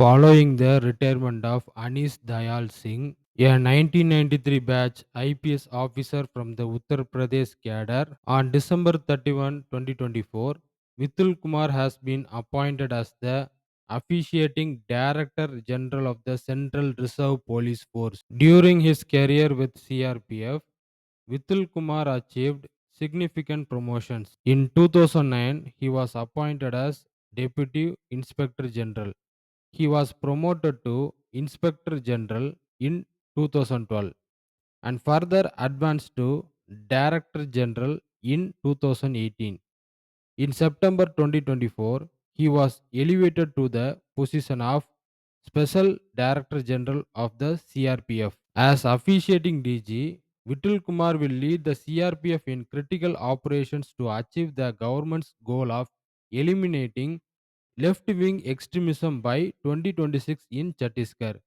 Following the retirement of Anis Dayal Singh, a 1993 batch IPS officer from the Uttar Pradesh cadre, on December 31, 2024, Vitul Kumar has been appointed as the officiating Director General of the Central Reserve Police Force. During his career with CRPF, Vitul Kumar achieved significant promotions. In 2009, he was appointed as Deputy Inspector General. He was promoted to Inspector General in 2012 and further advanced to Director General in 2018. In September 2024, he was elevated to the position of Special Director General of the CRPF. As officiating DG, Vitul Kumar will lead the CRPF in critical operations to achieve the government's goal of eliminating left wing extremism by 2026 in Chhattisgarh.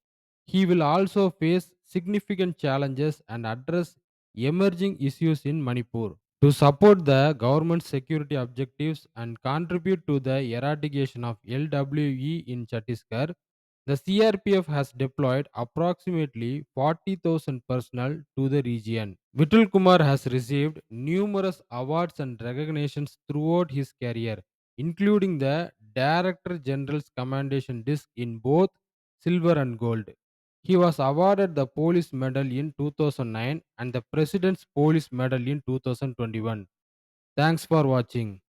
He will also face significant challenges and address emerging issues in Manipur. To support the government's security objectives and contribute to the eradication of LWE in Chhattisgarh, the CRPF has deployed approximately 40,000 personnel to the region. Vitul Kumar has received numerous awards and recognitions throughout his career, including the Director General's Commendation Disc in both silver and gold. He was awarded the Police Medal in 2009 and the President's Police Medal in 2021. Thanks for watching.